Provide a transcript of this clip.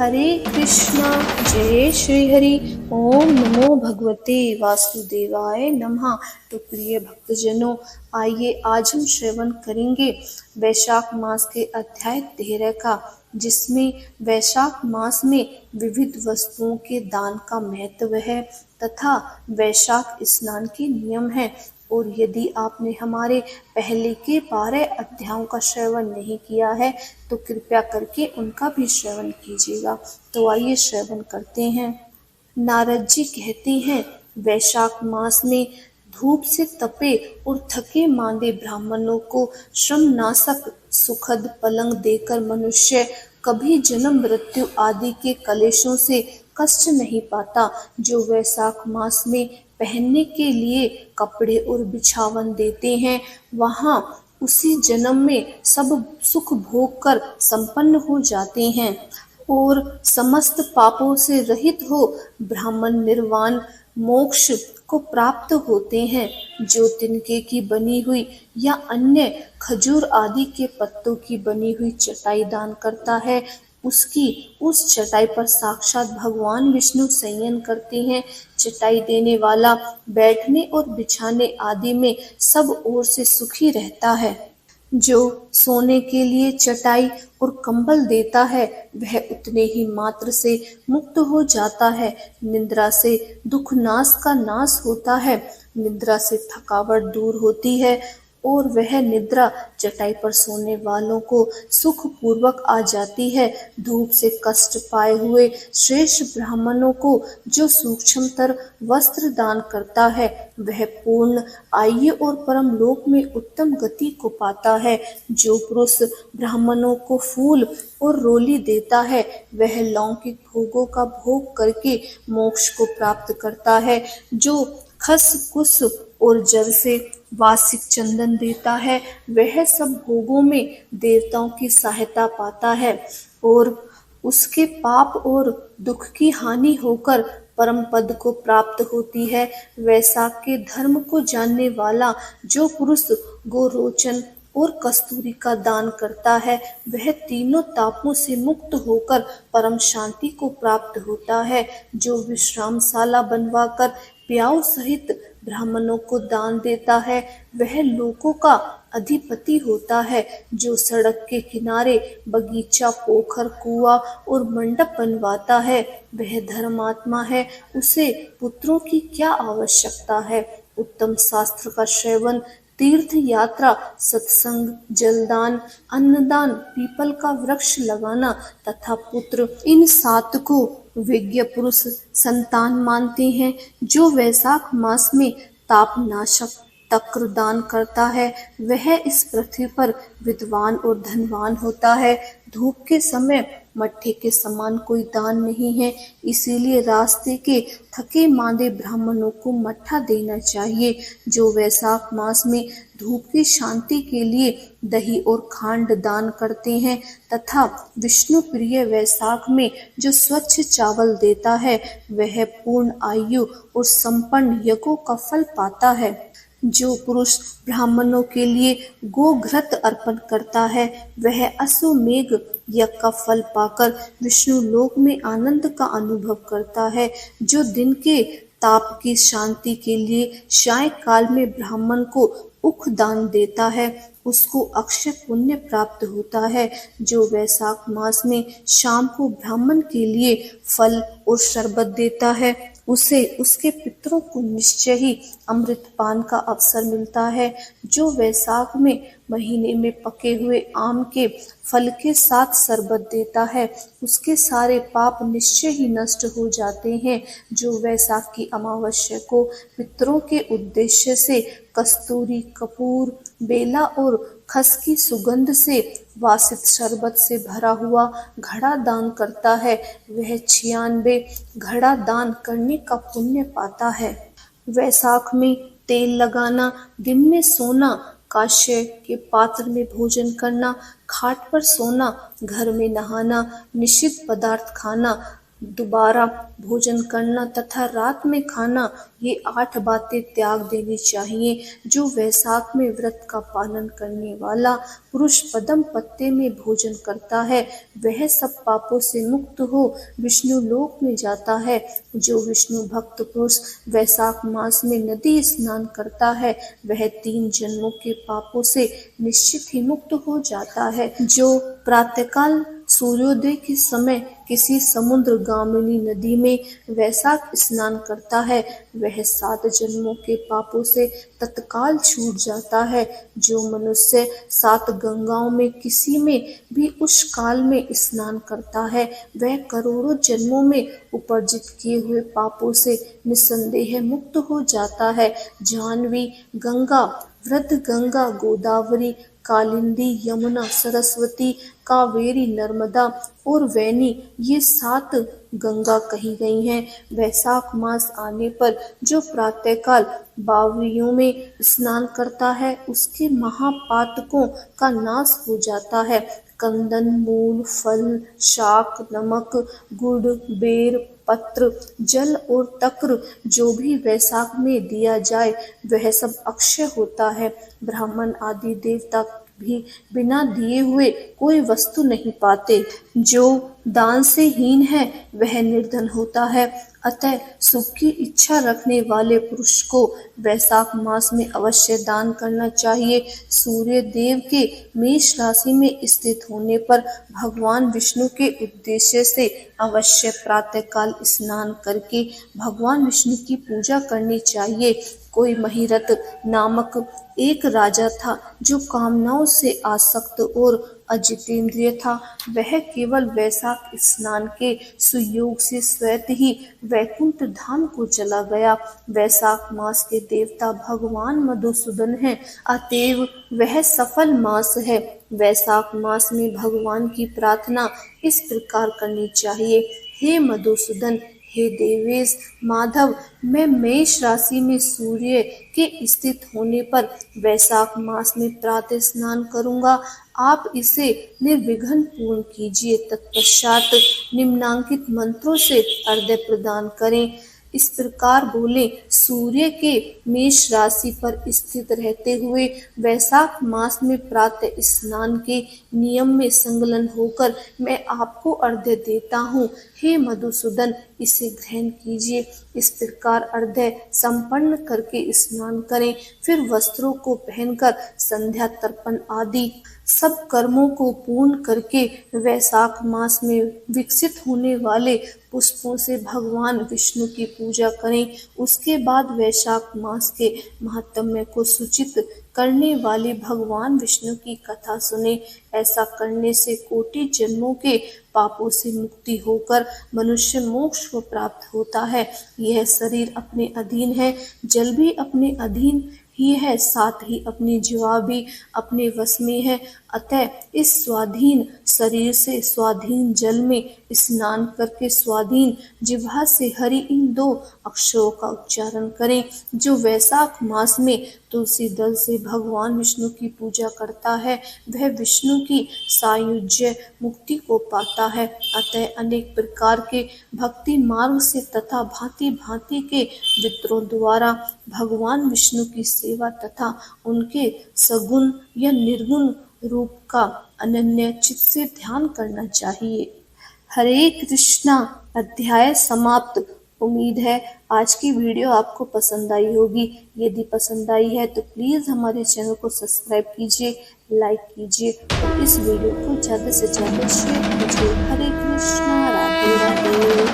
हरे कृष्णा जय श्री हरि। ओम नमो भगवते वासुदेवाय नमः। तो प्रिय भक्तजनों, आइए आज हम श्रवण करेंगे वैशाख मास के अध्याय 13 का, जिसमें वैशाख मास में विविध वस्तुओं के दान का महत्व है तथा वैशाख स्नान के नियम है। और यदि आपने हमारे पहले के 12 अध्यायों का श्रवण नहीं किया है तो कृपया करके उनका भी श्रवण कीजिएगा। तो आइए श्रवण करते हैं। नारद जी कहते हैं, वैशाख मास में धूप से तपे और थके मांदे ब्राह्मणों को श्रम नाशक सुखद पलंग देकर मनुष्य कभी जन्म मृत्यु आदि के कलेशों से कष्ट नहीं पाता। जो वैशाख मास में पहनने के लिए कपड़े और बिछावन देते हैं, वहाँ उसी जन्म में सब सुख भोग कर संपन्न हो जाते हैं और समस्त पापों से रहित हो ब्राह्मण निर्वाण मोक्ष को प्राप्त होते हैं। जो तिनके की बनी हुई या अन्य खजूर आदि के पत्तों की बनी हुई चटाई दान करता है, उसकी उस चटाई पर साक्षात भगवान विष्णु शयन करते हैं। चटाई देने वाला बैठने और बिछाने आदि में सब ओर से सुखी रहता है। जो सोने के लिए चटाई और कंबल देता है, वह उतने ही मात्र से मुक्त हो जाता है। निद्रा से दुख नाश का नाश होता है, निद्रा से थकावट दूर होती है और वह निद्रा चटाई पर सोने वालों को सुख पूर्वक आ जाती है। धूप से कष्ट पाए हुए श्रेष्ठ ब्राह्मणों को जो सूक्ष्मतर वस्त्र दान करता है, वह पूर्ण आयु और परम लोक में उत्तम गति को पाता है। जो पुरुष ब्राह्मणों को फूल और रोली देता है, वह लौकिक भोगों का भोग करके मोक्ष को प्राप्त करता है। जो खस कुश और जल से वासिक चंदन देता है, वह सब भोगों में देवताओं की सहायता पाता है और उसके पाप और दुख की हानि होकर परम पद को प्राप्त होती है। वैशाख के धर्म को जानने वाला जो पुरुष गोरोचन और कस्तूरी का दान करता है, वह तीनों तापों से मुक्त होकर परम शांति को प्राप्त होता है। जो विश्रामशाला बनवाकर प्याऊ सहित ब्राह्मणों को दान देता है, वह लोकों का अधिपति होता है। जो सड़क के किनारे बगीचा, पोखर, कुआं और मंडप बनवाता है, वह धर्मात्मा है। उसे पुत्रों की क्या आवश्यकता है। उत्तम शास्त्र का श्रवण, तीर्थ यात्रा, सत्संग, जलदान, अन्नदान, पीपल का वृक्ष लगाना तथा पुत्र, इन 7 को विज्ञ पुरुष संतान मानते हैं। जो वैशाख मास में तापनाशक तक्र दान करता है, वह इस पृथ्वी पर विद्वान और धनवान होता है। धूप के समय मट्ठे के समान कोई दान नहीं है, इसीलिए रास्ते के थके मांदे ब्राह्मणों को मट्ठा देना चाहिए। जो वैशाख मास में धूप की शांति के लिए दही और खांड दान करते हैं तथा विष्णु प्रिय वैशाख में जो स्वच्छ चावल देता है, वह पूर्ण आयु और संपन्न यज्ञों का फल पाता है। जो पुरुष ब्राह्मणों के लिए गोघृत अर्पण करता है, वह अश्वमेघ यज्ञ का फल पाकर विष्णु लोक में आनंद का अनुभव करता है। जो दिन के ताप की शांति के लिए साय काल में ब्राह्मण को उख दान देता है, उसको अक्षय पुण्य प्राप्त होता है। जो वैशाख मास में शाम को ब्राह्मण के लिए फल और शरबत देता है, उसे उसके पितरों को निश्चय ही अमृत पान का अवसर मिलता है। जो वैशाख में महीने में पके हुए आम के फल के साथ शरबत देता है, उसके सारे पाप निश्चय ही नष्ट हो जाते हैं। जो वैशाख की अमावस्या को पितरों के उद्देश्य से कस्तूरी, कपूर, बेला और खस की सुगंध से वासित शरबत से भरा हुआ घड़ा दान करता है, वह 96 घड़ा दान करने का पुण्य पाता है। वैशाख में तेल लगाना, दिन में सोना, काष्य के पात्र में भोजन करना, खाट पर सोना, घर में नहाना, निषिद्ध पदार्थ खाना, दोबारा भोजन करना तथा रात में खाना, ये 8 बातें त्याग देनी चाहिए। जो वैशाख में व्रत का पालन करने वाला पुरुष पद्म पत्ते में भोजन करता है, वह सब पापों से मुक्त हो विष्णु लोक में जाता है। जो विष्णु भक्त पुरुष वैशाख मास में नदी स्नान करता है, वह 3 जन्मों के पापों से निश्चित ही मुक्त हो जाता है। जो प्रातःकाल सूर्योदय के समय किसी समुद्र गामिनी नदी में वैशाख स्नान करता है, वह 7 जन्मों के पापों से तत्काल छूट जाता है। जो मनुष्य 7 गंगाओं में किसी में भी उस काल में स्नान करता है, वह करोड़ों जन्मों में उपार्जित किए हुए पापों से निसंदेह मुक्त हो जाता है। जाह्नवी, गंगा, वृद्धगंगा, गोदावरी, कालिंदी, यमुना, सरस्वती, कावेरी, नर्मदा और वैनी, ये 7 गंगा कही गई हैं। वैशाख मास आने पर जो प्रातःकाल बावड़ियों में स्नान करता है, उसके महापातकों का नाश हो जाता है। कंदन, मूल, फल, शाक, नमक, गुड़, बेर, पत्र, जल और तक्र जो भी वैशाख में दिया जाए, वह सब अक्षय होता है। ब्राह्मण आदि देवता भी बिना दिए हुए कोई वस्तु नहीं पाते। जो दान से हीन है, वह निर्धन होता है। अतः सुख की इच्छा रखने वाले पुरुष को वैशाख मास में अवश्य दान करना चाहिए। सूर्य देव के मेष राशि में स्थित होने पर भगवान विष्णु के उद्देश्य से अवश्य प्रातःकाल स्नान करके भगवान विष्णु की पूजा करनी चाहिए। कोई महिरथ नामक एक राजा था, जो कामनाओं से आसक्त और अजितेंद्रिय था। वह केवल वैशाख स्नान के सुयोग से स्वयं ही वैकुंठ धाम को चला गया। वैशाख मास के देवता भगवान मधुसूदन हैं, अतएव वह सफल मास है। वैशाख मास में भगवान की प्रार्थना इस प्रकार करनी चाहिए। हे मधुसूदन, हे देवेश माधव, मैं मेष राशि में सूर्य के स्थित होने पर वैशाख मास में प्रातः स्नान करूंगा। आप इसे निर्विघ्न पूर्ण कीजिए। तत्पश्चात निम्नांकित मंत्रों से अर्घ्य प्रदान करें। इस प्रकार बोले, सूर्य के मेष राशि पर स्थित रहते हुए वैशाख मास में प्रातः स्नान के नियम में संलग्न होकर मैं आपको अर्घ्य देता हूँ। हे मधुसूदन, इसे ग्रहण कीजिए। इस प्रकार अर्घ्य संपन्न करके स्नान करें। फिर वस्त्रों को पहनकर संध्या तर्पण आदि सब कर्मों को पूर्ण करके वैशाख मास में विकसित होने वाले पुष्पों से भगवान विष्णु की पूजा करें। उसके बाद वैशाख मास के महात्म्य को सूचित करने वाली भगवान विष्णु की कथा सुने। ऐसा करने से कोटि जन्मों के पापों से मुक्ति होकर मनुष्य मोक्ष को प्राप्त होता है। यह शरीर अपने अधीन है, जल भी अपने अधीन ही है, साथ ही अपनी जीवा भी अपने वश में है। अतः इस स्वाधीन शरीर से स्वाधीन जल में स्नान करके स्वाधीन जिह्वा से हरि इन 2 अक्षरों का उच्चारण करें। जो वैशाख मास में तुलसी दल से भगवान विष्णु की पूजा करता है, वह विष्णु की सायुज्य मुक्ति को पाता है। अतः अनेक प्रकार के भक्ति मार्ग से तथा भांति भांति के वित्रों द्वारा भगवान विष्णु की सेवा तथा उनके सगुण या निर्गुण रूप का अनन्य चित्त से ध्यान करना चाहिए। हरे कृष्णा। अध्याय समाप्त। उम्मीद है आज की वीडियो आपको पसंद आई होगी। यदि पसंद आई है तो प्लीज़ हमारे चैनल को सब्सक्राइब कीजिए, लाइक कीजिए और इस वीडियो को ज़्यादा से ज़्यादा शेयर कीजिए। हरे कृष्णा। राधे राधे।